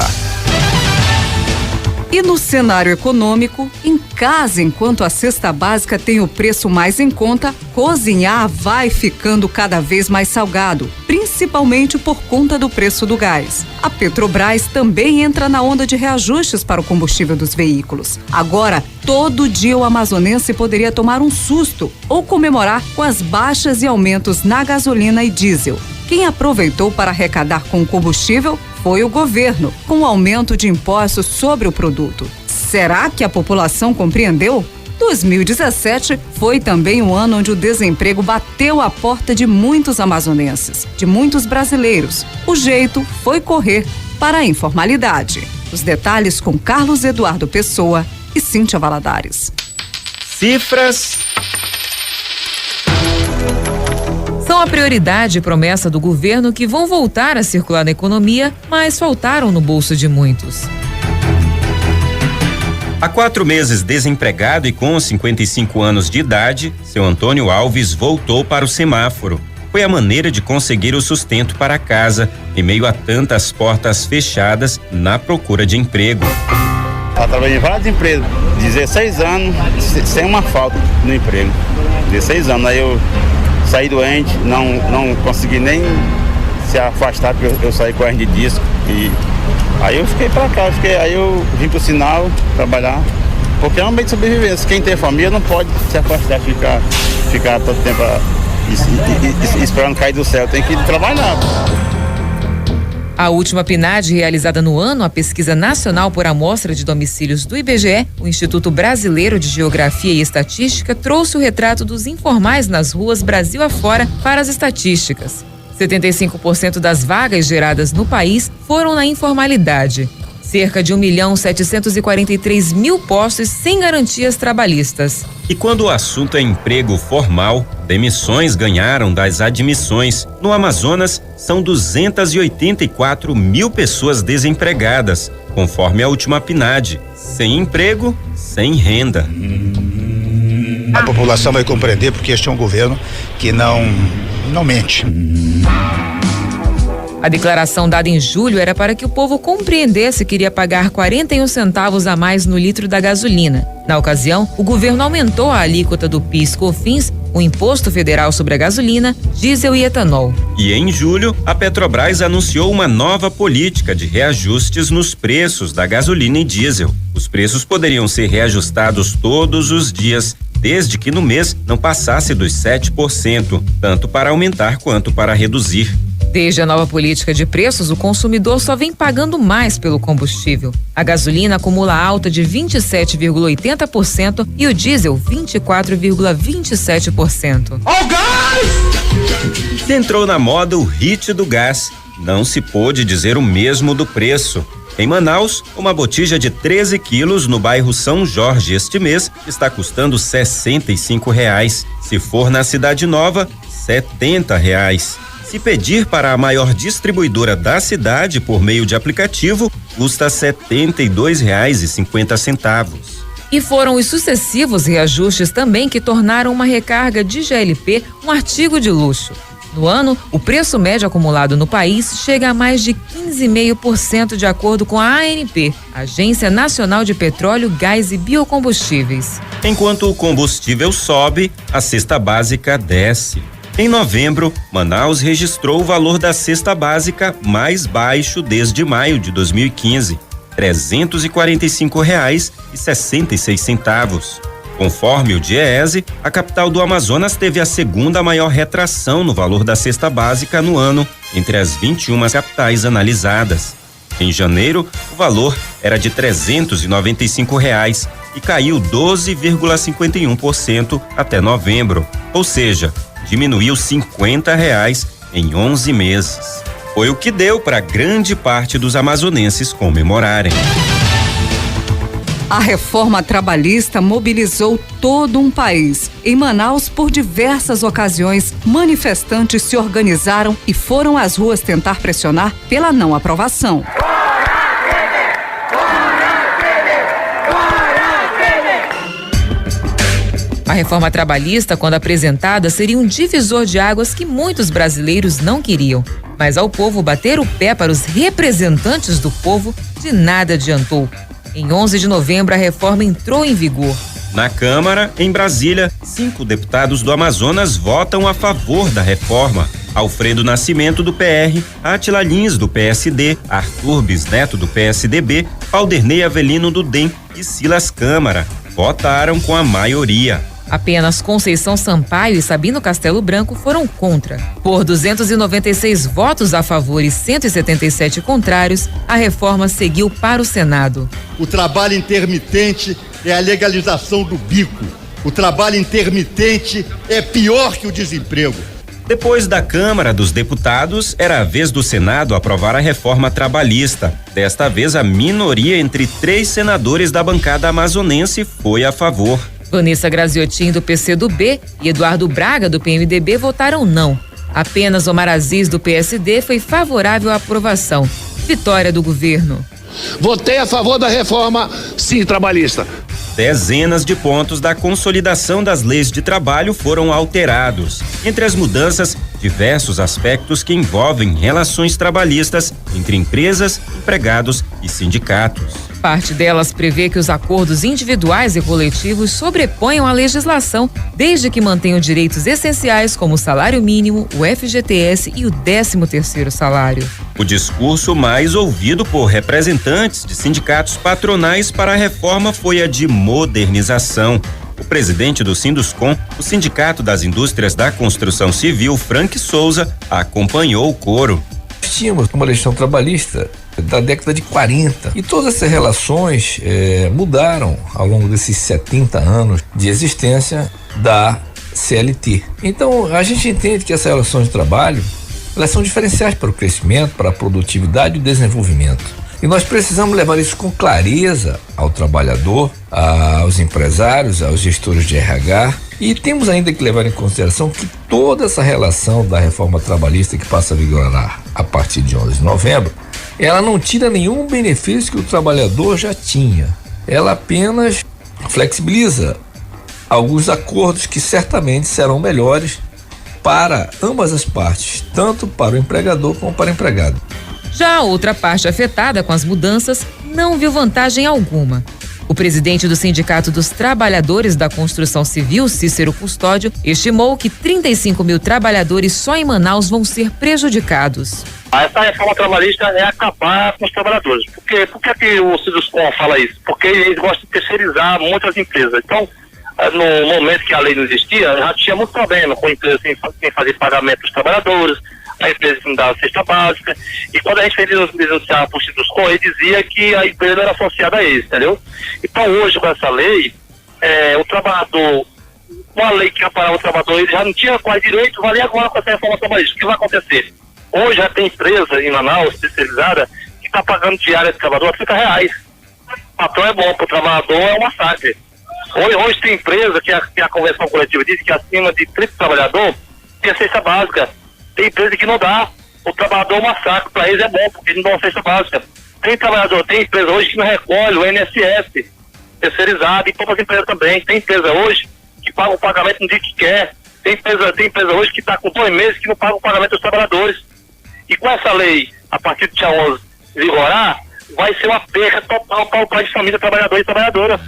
E no cenário econômico, em casa, enquanto a cesta básica tem o preço mais em conta, cozinhar vai ficando cada vez mais salgado, principalmente por conta do preço do gás. A Petrobras também entra na onda de reajustes para o combustível dos veículos. Agora, todo dia o amazonense poderia tomar um susto ou comemorar com as baixas e aumentos na gasolina e diesel. Quem aproveitou para arrecadar com o combustível foi o governo, com o aumento de impostos sobre o produto. Será que a população compreendeu? 2017 foi também o ano onde o desemprego bateu a porta de muitos amazonenses, de muitos brasileiros. O jeito foi correr para a informalidade. Os detalhes com Carlos Eduardo Pessoa e Cíntia Valadares. Cifras. São a prioridade e promessa do governo que vão voltar a circular na economia, mas faltaram no bolso de muitos. Há 4 meses desempregado e com 55 anos de idade, seu Antônio Alves voltou para o semáforo. Foi a maneira de conseguir o sustento para casa, em meio a tantas portas fechadas na procura de emprego. Eu trabalhei em vários empregos, 16 anos, sem uma falta no emprego. 16 anos, aí eu saí doente, não consegui nem se afastar, porque eu saí com hernia de disco. E aí eu fiquei pra cá, aí eu vim pro sinal trabalhar, porque é um meio de sobrevivência. Quem tem família não pode se afastar, ficar todo tempo esperando cair do céu, tem que trabalhar. A última PNAD realizada no ano, a Pesquisa Nacional por Amostra de Domicílios do IBGE, o Instituto Brasileiro de Geografia e Estatística, trouxe o retrato dos informais nas ruas Brasil afora para as estatísticas. 75% das vagas geradas no país foram na informalidade. Cerca de 1.743.000 postos sem garantias trabalhistas. E quando o assunto é emprego formal, demissões ganharam das admissões. No Amazonas, são 284 mil pessoas desempregadas, conforme a última PNAD. Sem emprego, sem renda. A população vai compreender porque este é um governo que não mente. A declaração dada em julho era para que o povo compreendesse que iria pagar 41 centavos a mais no litro da gasolina. Na ocasião, o governo aumentou a alíquota do PIS/COFINS, o Imposto Federal sobre a Gasolina, Diesel e Etanol. E em julho, a Petrobras anunciou uma nova política de reajustes nos preços da gasolina e diesel. Os preços poderiam ser reajustados todos os dias, desde que no mês não passasse dos 7%, tanto para aumentar quanto para reduzir. Desde a nova política de preços, o consumidor só vem pagando mais pelo combustível. A gasolina acumula alta de 27,80% e o diesel 24,27%. Ó, gás! Entrou na moda o hit do gás. Não se pôde dizer o mesmo do preço. Em Manaus, uma botija de 13 quilos no bairro São Jorge este mês está custando R$65. Se for na Cidade Nova, R$70. Se pedir para a maior distribuidora da cidade por meio de aplicativo, custa R$72,50. E foram os sucessivos reajustes também que tornaram uma recarga de GLP um artigo de luxo. No ano, o preço médio acumulado no país chega a mais de 15,5% de acordo com a ANP, Agência Nacional de Petróleo, Gás e Biocombustíveis. Enquanto o combustível sobe, a cesta básica desce. Em novembro, Manaus registrou o valor da cesta básica mais baixo desde maio de 2015, R$345,66. Conforme o DIEESE, a capital do Amazonas teve a segunda maior retração no valor da cesta básica no ano, entre as 21 capitais analisadas. Em janeiro, o valor era de R$395 e caiu 12,51% até novembro, ou seja, diminuiu R$50 em 11 meses. Foi o que deu para grande parte dos amazonenses comemorarem. A reforma trabalhista mobilizou todo um país. Em Manaus, por diversas ocasiões, manifestantes se organizaram e foram às ruas tentar pressionar pela não aprovação. A reforma trabalhista, quando apresentada, seria um divisor de águas que muitos brasileiros não queriam. Mas ao povo bater o pé para os representantes do povo, de nada adiantou. Em 11 de novembro, a reforma entrou em vigor. Na Câmara, em Brasília, 5 deputados do Amazonas votam a favor da reforma. Alfredo Nascimento, do PR, Átila Lins, do PSD, Arthur Bisneto, do PSDB, Alderney Avelino, do DEM e Silas Câmara votaram com a maioria. Apenas Conceição Sampaio e Sabino Castelo Branco foram contra. Por 296 votos a favor e 177 contrários, a reforma seguiu para o Senado. O trabalho intermitente é a legalização do bico. O trabalho intermitente é pior que o desemprego. Depois da Câmara dos Deputados, era a vez do Senado aprovar a reforma trabalhista. Desta vez, a minoria entre 3 senadores da bancada amazonense foi a favor. Vanessa Graziotin, do PCdoB, e Eduardo Braga, do PMDB, votaram não. Apenas Omar Aziz, do PSD, foi favorável à aprovação. Vitória do governo. Votei a favor da reforma, sim, trabalhista. Dezenas de pontos da consolidação das leis de trabalho foram alterados. Entre as mudanças, diversos aspectos que envolvem relações trabalhistas entre empresas, empregados e sindicatos. Parte delas prevê que os acordos individuais e coletivos sobreponham a legislação, desde que mantenham direitos essenciais como o salário mínimo, o FGTS e o 13º salário. O discurso mais ouvido por representantes de sindicatos patronais para a reforma foi a de modernização. O presidente do Sinduscom, o Sindicato das Indústrias da Construção Civil, Frank Souza, acompanhou o coro. Tínhamos uma legislação trabalhista da década de 40 e todas essas relações mudaram ao longo desses 70 anos de existência da CLT. Então a gente entende que essas relações de trabalho, elas são diferenciais para o crescimento, para a produtividade e o desenvolvimento. E nós precisamos levar isso com clareza ao trabalhador, aos empresários, aos gestores de RH. E temos ainda que levar em consideração que toda essa relação da reforma trabalhista que passa a vigorar a partir de 11 de novembro, ela não tira nenhum benefício que o trabalhador já tinha. Ela apenas flexibiliza alguns acordos que certamente serão melhores para ambas as partes, tanto para o empregador como para o empregado. Já a outra parte afetada com as mudanças não viu vantagem alguma. O presidente do Sindicato dos Trabalhadores da Construção Civil, Cícero Custódio, estimou que 35 mil trabalhadores só em Manaus vão ser prejudicados. Essa reforma trabalhista é acabar com os trabalhadores. Por que o Ciduscom fala isso? Porque eles gostam de terceirizar muitas empresas. Então, no momento que a lei não existia, já tinha muito problema com empresas sem fazer pagamento dos trabalhadores, a empresa que não dava cesta básica. E quando a gente fez denunciar para o Ciduscom, ele dizia que a empresa era associada a eles, entendeu? Então, hoje, com essa lei, o trabalhador, com a lei que ia parar o trabalhador, ele já não tinha quase direito, vai agora com essa reforma trabalhista. O que vai acontecer? Hoje já tem empresa em Manaus, especializada, que está pagando diária de trabalhador a R$30. O patrão é bom, para o trabalhador é um massacre. Hoje tem empresa que a convenção coletiva diz que acima de 30 trabalhadores tem a cesta básica. Tem empresa que não dá. O trabalhador é um massacre, para eles é bom, porque eles não dão a cesta básica. Tem empresa hoje que não recolhe o INSS terceirizado e poucas empresas também. Tem empresa hoje que paga o pagamento no dia que quer. Tem empresa hoje que está com 2 meses que não paga o pagamento dos trabalhadores. E com essa lei, a partir do dia 11 vigorar, vai ser uma perda total para o pai de família, trabalhador e trabalhadora.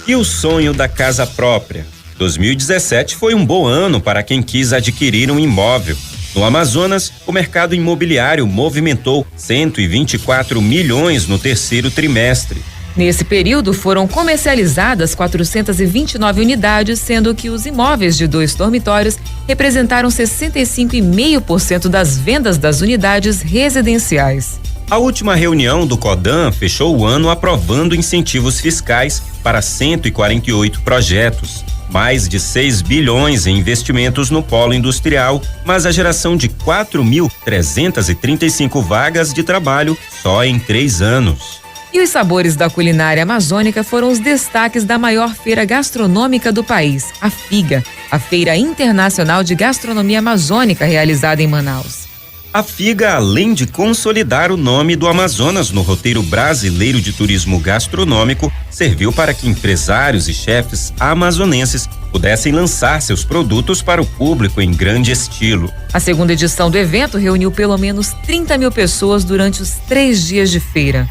E o sonho da casa própria? 2017 foi um bom ano para quem quis adquirir um imóvel. No Amazonas, o mercado imobiliário movimentou 124 milhões no terceiro trimestre. Nesse período, foram comercializadas 429 unidades, sendo que os imóveis de 2 dormitórios representaram 65,5% das vendas das unidades residenciais. A última reunião do CODAN fechou o ano aprovando incentivos fiscais para 148 projetos. Mais de 6 bilhões em investimentos no polo industrial, mas a geração de 4.335 vagas de trabalho só em 3 anos. E os sabores da culinária amazônica foram os destaques da maior feira gastronômica do país, a FIGA, a Feira Internacional de Gastronomia Amazônica, realizada em Manaus. A FIGA, além de consolidar o nome do Amazonas no roteiro brasileiro de turismo gastronômico, serviu para que empresários e chefes amazonenses pudessem lançar seus produtos para o público em grande estilo. A segunda edição do evento reuniu pelo menos 30 mil pessoas durante os 3 dias de feira.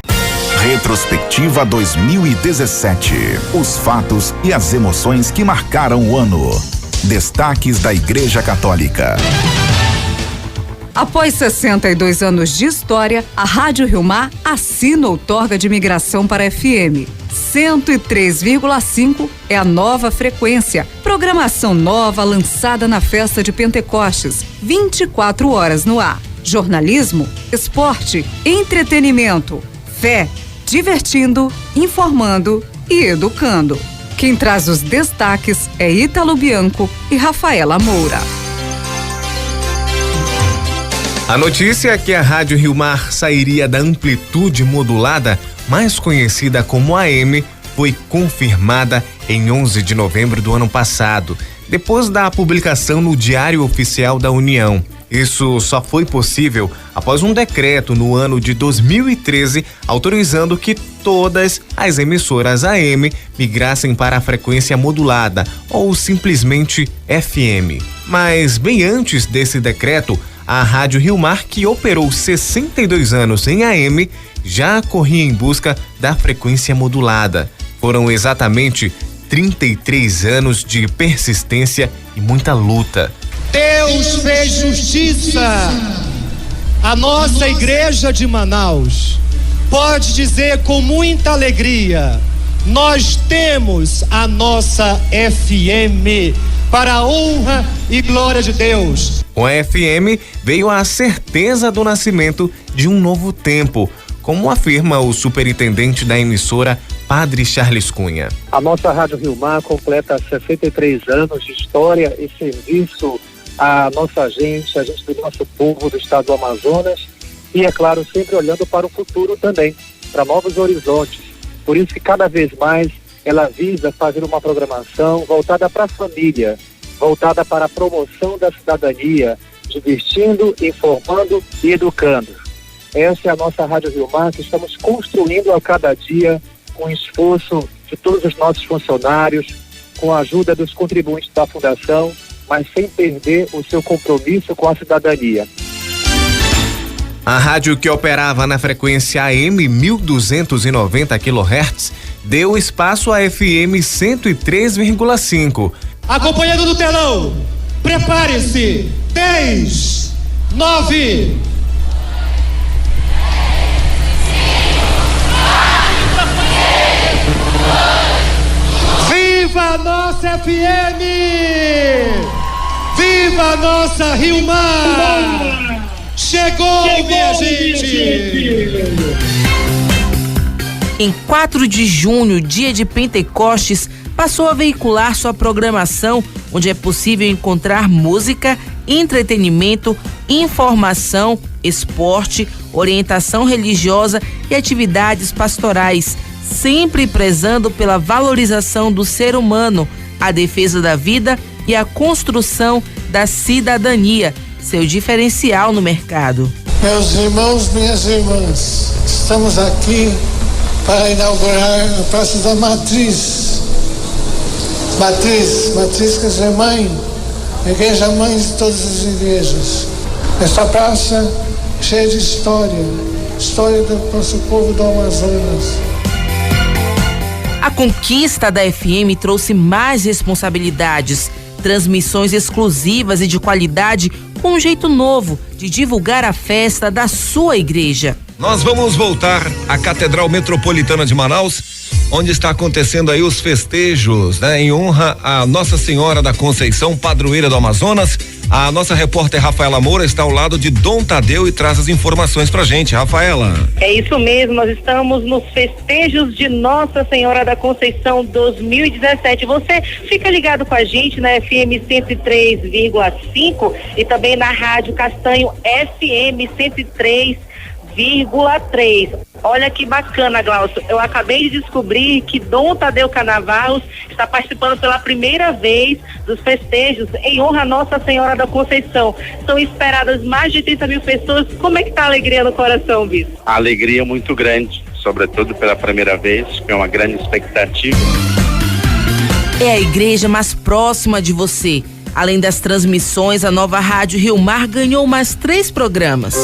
Retrospectiva 2017. Os fatos e as emoções que marcaram o ano. Destaques da Igreja Católica. Após 62 anos de história, a Rádio Rio Mar assina outorga de migração para FM. 103,5 é a nova frequência. Programação nova lançada na festa de Pentecostes. 24 horas no ar. Jornalismo, esporte, entretenimento, fé, divertindo, informando e educando. Quem traz os destaques é Ítalo Bianco e Rafaela Moura. A notícia é que a Rádio Rio Mar sairia da amplitude modulada, mais conhecida como AM, foi confirmada em 11 de novembro do ano passado, depois da publicação no Diário Oficial da União. Isso só foi possível após um decreto no ano de 2013 autorizando que todas as emissoras AM migrassem para a frequência modulada ou simplesmente FM. Mas bem antes desse decreto, a Rádio Rio Mar, que operou 62 anos em AM, já corria em busca da frequência modulada. Foram exatamente 33 anos de persistência e muita luta. Deus fez justiça. A nossa igreja de Manaus pode dizer com muita alegria: nós temos a nossa FM, para a honra e glória de Deus. Com a FM veio a certeza do nascimento de um novo tempo, como afirma o superintendente da emissora, Padre Charles Cunha. A nossa Rádio Rio Mar completa 63 anos de história e serviço à nossa gente, a gente do nosso povo do estado do Amazonas, e, é claro, sempre olhando para o futuro também, para novos horizontes. Por isso que cada vez mais ela visa fazer uma programação voltada para a família, voltada para a promoção da cidadania, divertindo, informando e educando. Essa é a nossa Rádio Rio Mar, que estamos construindo a cada dia com o esforço de todos os nossos funcionários, com a ajuda dos contribuintes da Fundação, mas sem perder o seu compromisso com a cidadania. A rádio, que operava na frequência AM 1290 kHz, deu espaço à FM 103,5. Acompanhando no telão, prepare-se, 10, 9... Viva a nossa FM! Viva a nossa Rio Mar! Chegou, minha gente! Em 4 de junho, dia de Pentecostes, passou a veicular sua programação, onde é possível encontrar música, entretenimento, informação, esporte, orientação religiosa e atividades pastorais, sempre prezando pela valorização do ser humano, a defesa da vida e a construção da cidadania, seu diferencial no mercado. Meus irmãos, minhas irmãs, estamos aqui para inaugurar a Praça da Matriz. Matriz quer dizer mãe, igreja mãe de todas as igrejas. Esta praça cheia de história do nosso povo do Amazonas. A conquista da FM trouxe mais responsabilidades, transmissões exclusivas e de qualidade, com um jeito novo de divulgar a festa da sua igreja. Nós vamos voltar à Catedral Metropolitana de Manaus, onde está acontecendo aí os festejos, né? Em honra a Nossa Senhora da Conceição, padroeira do Amazonas. A nossa repórter Rafaela Moura está ao lado de Dom Tadeu e traz as informações pra gente. Rafaela. É isso mesmo, nós estamos nos festejos de Nossa Senhora da Conceição 2017. Você fica ligado com a gente na FM 103,5 e também na Rádio Castanho FM 103,3. Olha que bacana, Glaucio. Eu acabei de descobrir que Dom Tadeu Canavarros está participando pela primeira vez dos festejos em honra a Nossa Senhora da Conceição. São esperadas mais de 30 mil pessoas. Como é que tá a alegria no coração, Bispo? A alegria é muito grande, sobretudo pela primeira vez, que é uma grande expectativa. É a igreja mais próxima de você. Além das transmissões, a nova Rádio Rio Mar ganhou mais 3 programas.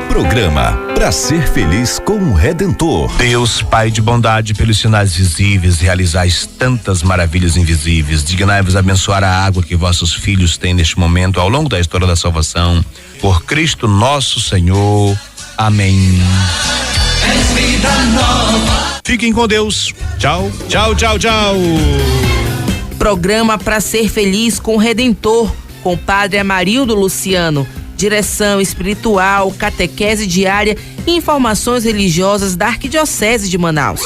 Programa Pra Ser Feliz com o Redentor. Deus, Pai de bondade, pelos sinais visíveis, realizais tantas maravilhas invisíveis. Dignai-vos abençoar a água que vossos filhos têm neste momento, ao longo da história da salvação. Por Cristo nosso Senhor. Amém. Fiquem com Deus. Tchau, tchau, tchau, tchau. Programa Pra Ser Feliz com o Redentor, com o Padre Amarildo Luciano. Direção espiritual, catequese diária e informações religiosas da Arquidiocese de Manaus.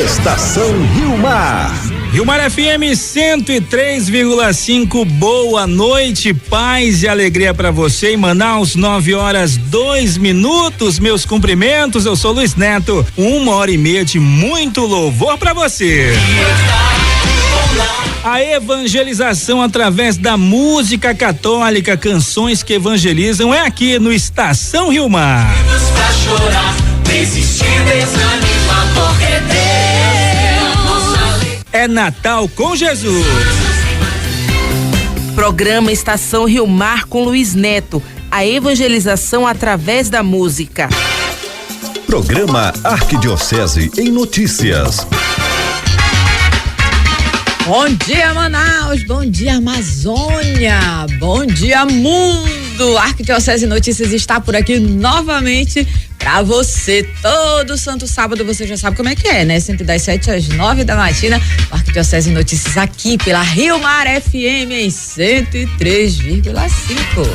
Estação Rio Mar. Rio Mar FM 103,5. Boa noite, paz e alegria para você em Manaus, 9h02. Meus cumprimentos, eu sou Luiz Neto. 1h30 de muito louvor para você. A evangelização através da música católica, canções que evangelizam, é aqui no Estação Rio Mar. É Natal com Jesus. Programa Estação Rio Mar com Luiz Neto. A evangelização através da música. Programa Arquidiocese em Notícias. Bom dia, Manaus, bom dia, Amazônia, bom dia, mundo. Arquidiocese Notícias está por aqui novamente pra você. Todo santo sábado, você já sabe como é que é, né? Sempre das 7 às 9 da matina, Arquidiocese Notícias aqui pela Rio Mar FM em 103,5.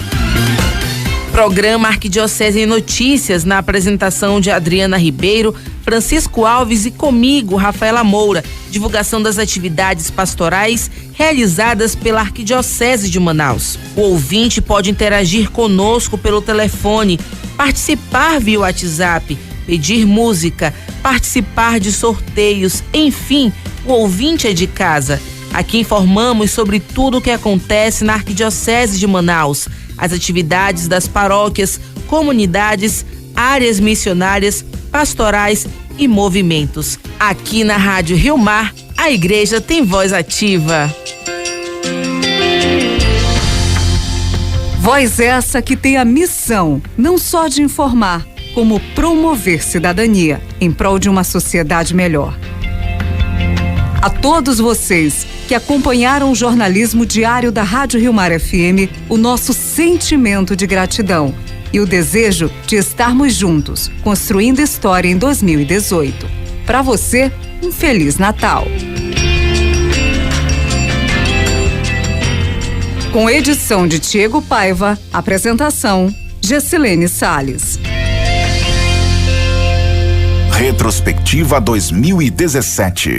Programa Arquidiocese em Notícias, na apresentação de Adriana Ribeiro, Francisco Alves e comigo, Rafaela Moura. Divulgação das atividades pastorais realizadas pela Arquidiocese de Manaus. O ouvinte pode interagir conosco pelo telefone participar via WhatsApp, pedir música, participar de sorteios, enfim, o ouvinte é de casa. Aqui informamos sobre tudo o que acontece na Arquidiocese de Manaus, as atividades das paróquias, comunidades, áreas missionárias, pastorais e movimentos. Aqui na Rádio Rio Mar, a igreja tem voz ativa. Voz essa que tem a missão, não só de informar, como promover cidadania em prol de uma sociedade melhor. A todos vocês que acompanharam o jornalismo diário da Rádio Rio Mar FM, o nosso sentimento de gratidão e o desejo de estarmos juntos, construindo história em 2018. Para você, um Feliz Natal. Com edição de Diego Paiva, apresentação Gessilene Salles. Retrospectiva 2017.